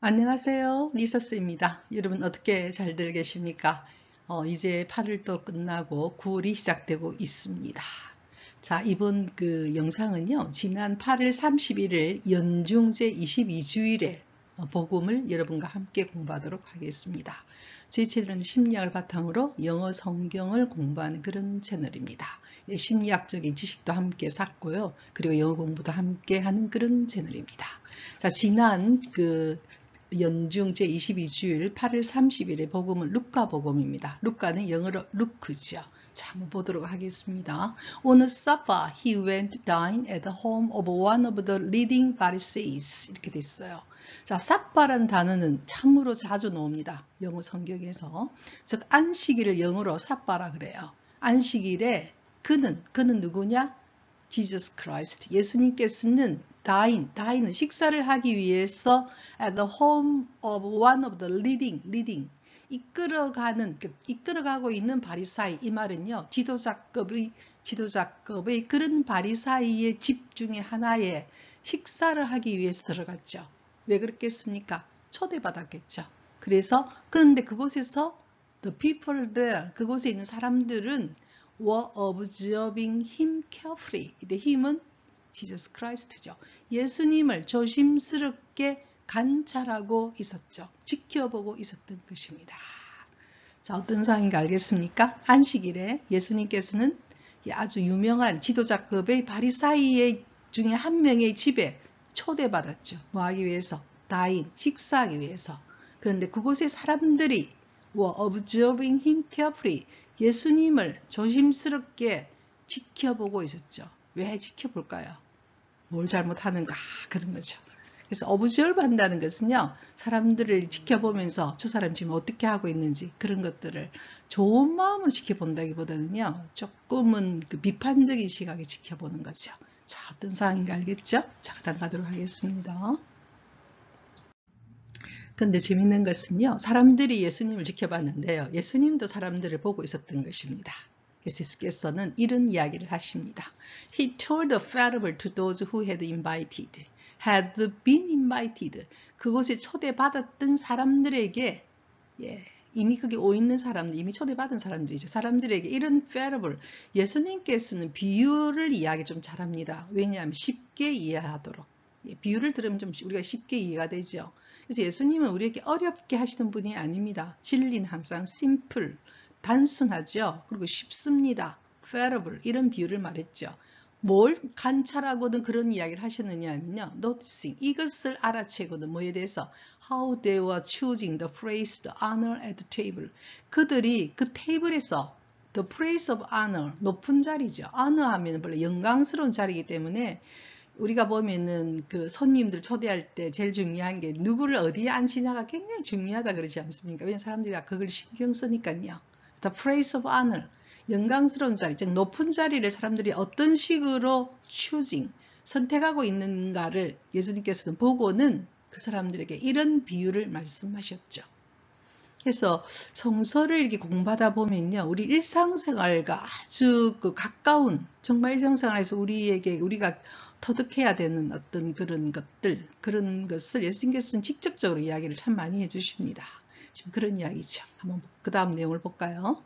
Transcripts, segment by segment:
안녕하세요. 리서스입니다. 여러분 어떻게 잘들 계십니까? 이제 8월도 끝나고 9월이 시작되고 있습니다. 자, 이번 그 영상은요. 지난 8월 31일 연중제 22주일에 복음을 여러분과 함께 공부하도록 하겠습니다. 저희 채널은 심리학을 바탕으로 영어 성경을 공부하는 그런 채널입니다. 심리학적인 지식도 함께 쌓고요. 그리고 영어 공부도 함께 하는 그런 채널입니다. 자, 지난 연중 제22주일 8월 30일의 복음은 루카 복음입니다. 루카는 영어로 루크죠. 자, 한번 보도록 하겠습니다. On a Sabbath, he went to dine at the home of one of the leading Pharisees. 이렇게 돼 있어요. 자, 사바라는 단어는 참으로 자주 나옵니다. 영어 성경에서. 즉, 안식일을 영어로 사바라 그래요. 안식일에 그는 누구냐? Jesus Christ. 예수님께서는 다인은 식사를 하기 위해서 at the home of one of the leading 이끌어가고 있는 바리사이. 이 말은요, 지도자급의 그런 바리사이의 집 중에 하나에 식사를 하기 위해서 들어갔죠. 왜 그렇겠습니까? 초대받았겠죠. 그런데 그곳에서 the people there, 그곳에 있는 사람들은 were observing him carefully. 이 힘은 Jesus Christ죠. 예수님을 조심스럽게 관찰하고 있었죠. 지켜보고 있었던 것입니다. 자, 어떤 상황인가 알겠습니까? 안식일에 예수님께서는 아주 유명한 지도자급의 바리사이 중에 한 명의 집에 초대받았죠. 뭐 하기 위해서? 식사하기 위해서. 그런데 그곳의 사람들이 were observing him carefully. 예수님을 조심스럽게 지켜보고 있었죠. 왜 지켜볼까요? 뭘 잘못하는가? 그런 거죠. 그래서 observe 한다는 것은요, 사람들을 지켜보면서 저 사람 지금 어떻게 하고 있는지 그런 것들을 좋은 마음으로 지켜본다기보다는요, 조금은 비판적인 시각에 지켜보는 거죠. 자, 어떤 상황인가 알겠죠? 자, 그다음 가도록 하겠습니다. 근데 재밌는 것은요, 사람들이 예수님을 지켜봤는데요, 예수님도 사람들을 보고 있었던 것입니다. 그래서 예수께서는 이런 이야기를 하십니다. He told a parable to those who had been invited. 그곳에 초대받았던 사람들에게, 이미 거기 오 있는 사람들, 이미 초대받은 사람들이죠. 사람들에게 이런 parable, 예수님께서는 비유를 이야기 좀 잘합니다. 왜냐하면 쉽게 이해하도록. 비유를 들으면 좀 우리가 쉽게 이해가 되죠. 그래서 예수님은 우리에게 어렵게 하시는 분이 아닙니다. 진리는 항상 simple, 단순하죠. 그리고 쉽습니다. parable, 이런 비유를 말했죠. 뭘 관찰하고는 그런 이야기를 하셨느냐 하면요. noticing, 이것을 알아채고는 뭐에 대해서 how they were choosing the place to honor at the table. 그들이 그 테이블에서 the place of honor, 높은 자리죠. honor 하면 원래 영광스러운 자리이기 때문에 우리가 보면은 그 손님들 초대할 때 제일 중요한 게 누구를 어디에 앉히냐가 굉장히 중요하다 그러지 않습니까? 왜냐하면 사람들이 그걸 신경 쓰니까요. The place of honor, 영광스러운 자리, 즉 높은 자리를 사람들이 어떤 식으로 choosing, 선택하고 있는가를 예수님께서는 보고는 그 사람들에게 이런 비유를 말씀하셨죠. 그래서 성서를 이렇게 공부하다 보면요, 우리 일상생활과 아주 가까운, 정말 일상생활에서 우리가 터득해야 되는 어떤 그런 것을 예수님께서는 직접적으로 이야기를 참 많이 해주십니다. 지금 그런 이야기죠. 한번 그 다음 내용을 볼까요?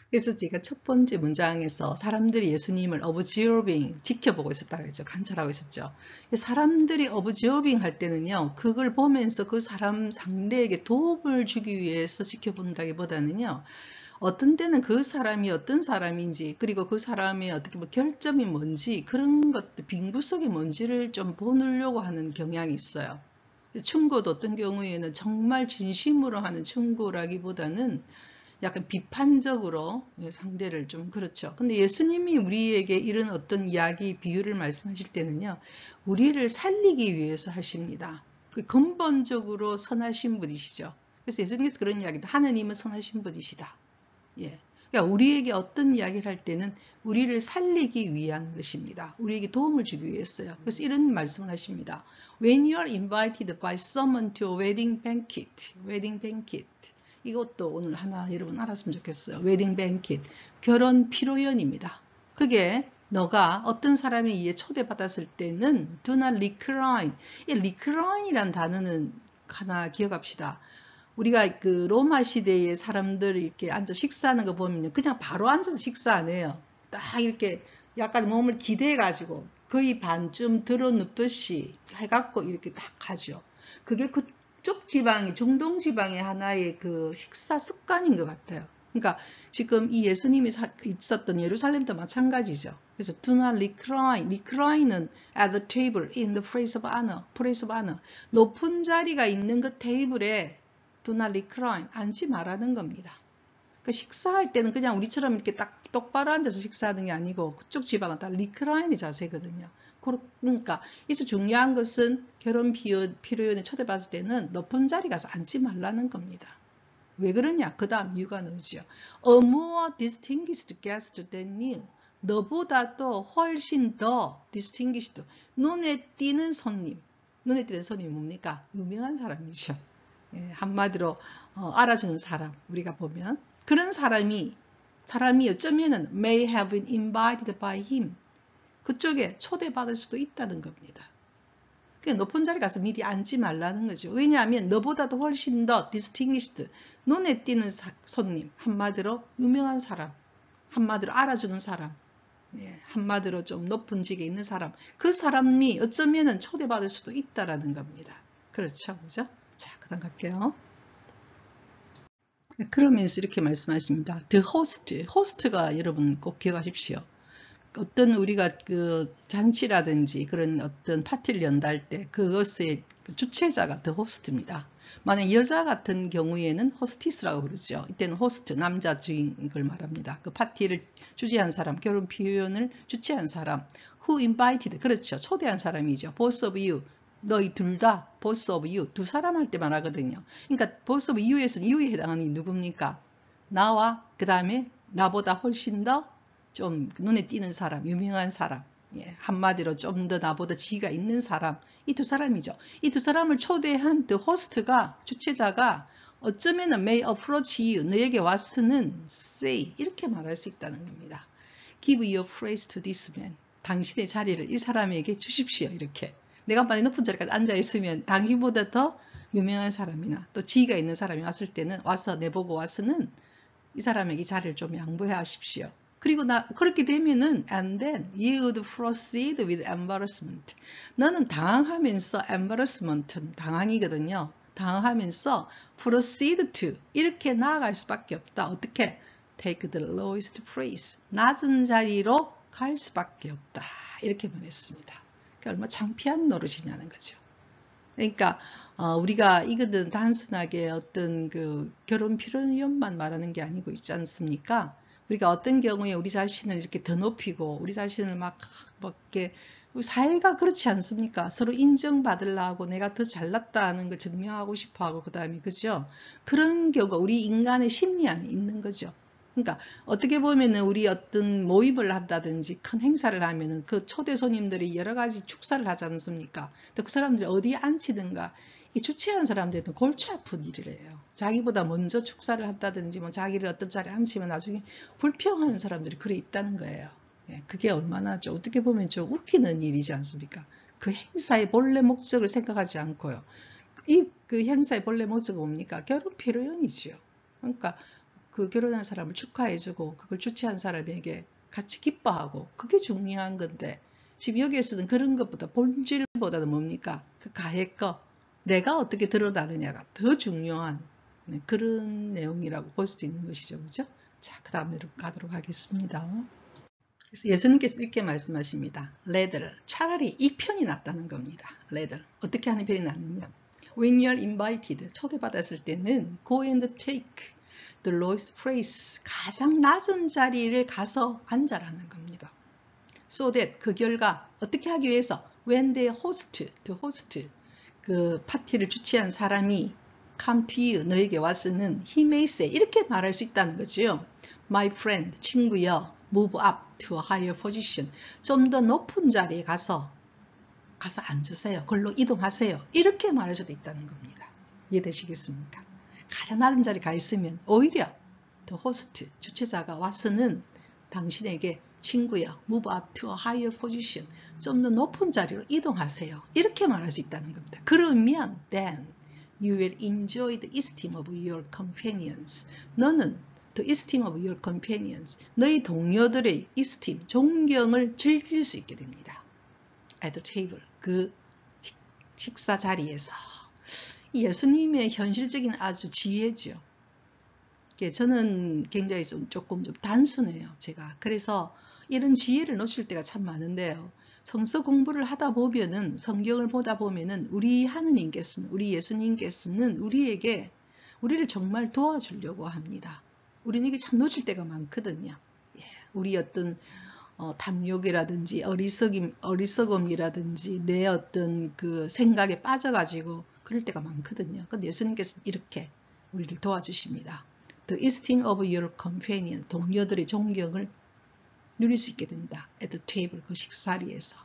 그래서 제가 첫 번째 문장에서 사람들이 예수님을 observing, 지켜보고 있었다고 했죠. 관찰하고 있었죠. 사람들이 observing 할 때는요, 그걸 보면서 그 사람 상대에게 도움을 주기 위해서 지켜본다기보다는요, 어떤 때는 그 사람이 어떤 사람인지, 그리고 그 사람의 어떻게 결점이 뭔지, 그런 것들, 빈구석이 뭔지를 좀 보려고 하는 경향이 있어요. 충고도 어떤 경우에는 정말 진심으로 하는 충고라기보다는 약간 비판적으로 상대를 좀 그렇죠. 근데 예수님이 우리에게 이런 어떤 이야기, 비유를 말씀하실 때는요, 우리를 살리기 위해서 하십니다. 근본적으로 선하신 분이시죠. 그래서 예수님께서 그런 이야기도 하느님은 선하신 분이시다. 그러니까 우리에게 어떤 이야기를 할 때는 우리를 살리기 위한 것입니다. 우리에게 도움을 주기 위해서요. 그래서 이런 말씀을 하십니다. When you are invited by someone to a wedding banquet. 이것도 오늘 하나 여러분 알았으면 좋겠어요. 웨딩 뱅킷, 결혼 피로연입니다. 그게 너가 어떤 사람에 의해 초대받았을 때는 do not recline. 이 recline이란 단어는 하나 기억합시다. 우리가 그 로마 시대의 사람들이 이렇게 앉아 식사하는 거 보면 그냥 바로 앉아서 식사 안 해요. 딱 이렇게 약간 몸을 기대가지고 거의 반쯤 들어 눕듯이 해갖고 이렇게 딱 하죠. 그게 그쪽 지방의, 중동 지방의 하나의 그 식사 습관인 것 같아요. 그러니까 지금 이 예수님이 있었던 예루살렘도 마찬가지죠. 그래서 do not recline. recline은 at the table in the place of honor. place of honor. 높은 자리가 있는 그 테이블에 do not recline. 앉지 말라는 겁니다. 그러니까 식사할 때는 그냥 우리처럼 이렇게 딱 똑바로 앉아서 식사하는 게 아니고 그쪽 지방은 다 recline의 자세거든요. 그러니까 이제 중요한 것은 결혼 피로연에 초대받을 때는 높은 자리 가서 앉지 말라는 겁니다. 왜 그러냐? 그 다음 이유가 나오죠. A more distinguished guest than you. 너보다도 훨씬 더 distinguished. 눈에 띄는 손님. 눈에 띄는 손님이 뭡니까? 유명한 사람이죠. 예, 한마디로 알아주는 사람. 우리가 보면 그런 사람이 어쩌면은 may have been invited by him. 그쪽에 초대받을 수도 있다는 겁니다. 그러니까 높은 자리 가서 미리 앉지 말라는 거죠. 왜냐하면 너보다도 훨씬 더 distinguished, 눈에 띄는 손님, 한마디로 유명한 사람, 한마디로 알아주는 사람, 예, 한마디로 좀 높은 직에 있는 사람, 그 사람이 어쩌면은 초대받을 수도 있다라는 겁니다. 그렇죠, 그죠? 자, 그다음 갈게요. 그러면서 이렇게 말씀하십니다. The host가 여러분 꼭 기억하십시오. 어떤 우리가 그 잔치라든지 그런 어떤 파티를 연다할 때 그것의 주최자가 the host입니다. 만약 여자 같은 경우에는 호스티스라고 그러죠. 이때는 호스트, 남자 주인을 말합니다. 그 파티를 주재한 사람, 결혼 피연을 주최한 사람, who invited, 그렇죠. 초대한 사람이죠. both of you, 너희 둘 다, both of you, 두 사람 할 때 말하거든요. 그러니까 both of you에서는 you에 해당하는 누굽니까? 나와 그 다음에 나보다 훨씬 더 좀 눈에 띄는 사람, 유명한 사람, 예, 한마디로 좀 더 나보다 지위가 있는 사람, 이 두 사람이죠. 이 두 사람을 초대한 the host가, 주최자가 어쩌면 may approach you, 너에게 와서는 say, 이렇게 말할 수 있다는 겁니다. Give your praise to this man. 당신의 자리를 이 사람에게 주십시오. 이렇게. 내가 만약 높은 자리까지 앉아있으면 당신보다 더 유명한 사람이나 또 지위가 있는 사람이 왔을 때는 와서 내보고 와서는 이 사람에게 자리를 좀 양보해 하십시오. 그리고 그렇게 되면은 and then you would proceed with embarrassment. 너는 당황하면서 embarrassment는 당황이거든요. 당황하면서 proceed to 이렇게 나아갈 수밖에 없다. 어떻게? Take the lowest place. 낮은 자리로 갈 수밖에 없다. 이렇게 말했습니다. 그러니까 얼마나 창피한 노릇이냐는 거죠. 그러니까 우리가 이거는 단순하게 어떤 그 결혼 필요연만 말하는 게 아니고 있지 않습니까? 우리가 어떤 경우에 우리 자신을 이렇게 더 높이고 우리 자신을 막 이렇게 사회가 그렇지 않습니까? 서로 인정받으려고 내가 더 잘났다는 걸 증명하고 싶어하고 그 다음에 그죠? 그런 경우가 우리 인간의 심리 안에 있는 거죠. 그러니까 어떻게 보면은 우리 어떤 모임을 한다든지 큰 행사를 하면은 그 초대 손님들이 여러 가지 축사를 하지 않습니까? 또 그 사람들이 어디에 앉히든가 이 주최한 사람들은 골치 아픈 일이래요. 자기보다 먼저 축사를 한다든지 뭐 자기를 어떤 자리에 앉히면 나중에 불평하는 사람들이 그래 있다는 거예요. 예, 그게 얼마나 좀 어떻게 보면 좀 웃기는 일이지 않습니까? 그 행사의 본래 목적을 생각하지 않고요. 그 행사의 본래 목적은 뭡니까? 결혼 피로연이지요. 그러니까 그 결혼한 사람을 축하해주고 그걸 주최한 사람에게 같이 기뻐하고 그게 중요한 건데 지금 여기에서는 그런 것보다 본질보다는 뭡니까? 그 가해 거 내가 어떻게 드러나느냐가 더 중요한 그런 내용이라고 볼 수도 있는 것이죠. 그죠? 자, 그 다음으로 가도록 하겠습니다. 그래서 예수님께서 이렇게 말씀하십니다. rather, 차라리 이 편이 낫다는 겁니다. rather, 어떻게 하는 편이 낫느냐? When you're invited, 초대받았을 때는 go and take the lowest place, 가장 낮은 자리를 가서 앉아라는 겁니다. So that, 그 결과 어떻게 하기 위해서 when the host, 그 파티를 주최한 사람이 come to you, 너에게 왔으는 he may say, 이렇게 말할 수 있다는 거죠. My friend, 친구여, move up to a higher position. 좀 더 높은 자리에 가서 앉으세요. 걸로 이동하세요. 이렇게 말할 수도 있다는 겁니다. 이해되시겠습니까? 가장 낮은 자리에 가 있으면 오히려 the host, 주최자가 와서는 당신에게 친구야, move up to a higher position. 좀 더 높은 자리로 이동하세요. 이렇게 말할 수 있다는 겁니다. 그러면 then you will enjoy the esteem of your companions. 너는 the esteem of your companions. 너희 동료들의 esteem, 존경을 즐길 수 있게 됩니다. at the table. 그 식사 자리에서. 예수님의 현실적인 아주 지혜죠. 저는 굉장히 조금 좀 단순해요. 제가. 그래서 이런 지혜를 놓칠 때가 참 많은데요. 성서 공부를 하다 보면은, 성경을 보다 보면은 우리 하느님께서는, 우리 예수님께서는 우리를 정말 도와주려고 합니다. 우리는 이게 참 놓칠 때가 많거든요. 우리 어떤 탐욕이라든지 어리석음이라든지 내 어떤 그 생각에 빠져가지고 그럴 때가 많거든요. 근데 예수님께서는 이렇게 우리를 도와주십니다. The esteem of your companion, 동료들의 존경을 누릴 수 있게 된다. At the table, 그 식사리에서.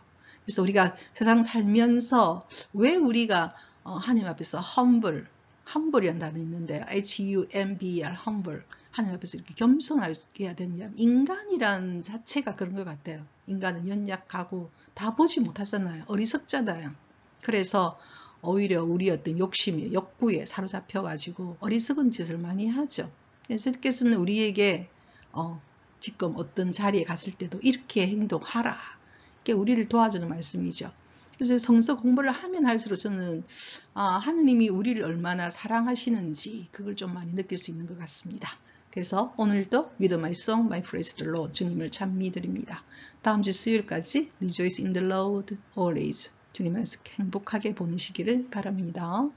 그래서 우리가 세상 살면서 왜 우리가 하나님 앞에서 humble이라는 단어 있는데요. H-U-M-B-E-R, humble. 하나님 앞에서 이렇게 겸손하게 해야 되냐. 인간이란 자체가 그런 것 같아요. 인간은 연약하고 다 보지 못하잖아요. 어리석잖아요. 그래서 오히려 우리 어떤 욕심에, 욕구에 사로잡혀가지고 어리석은 짓을 많이 하죠. 예수님께서는 우리에게 지금 어떤 자리에 갔을 때도 이렇게 행동하라. 이게 우리를 도와주는 말씀이죠. 그래서 성서 공부를 하면 할수록 저는 하느님이 우리를 얼마나 사랑하시는지 그걸 좀 많이 느낄 수 있는 것 같습니다. 그래서 오늘도 With my song, my praise the Lord, 주님을 찬미드립니다. 다음 주 수요일까지 Rejoice in the Lord always, 주님 안에서 행복하게 보내시기를 바랍니다.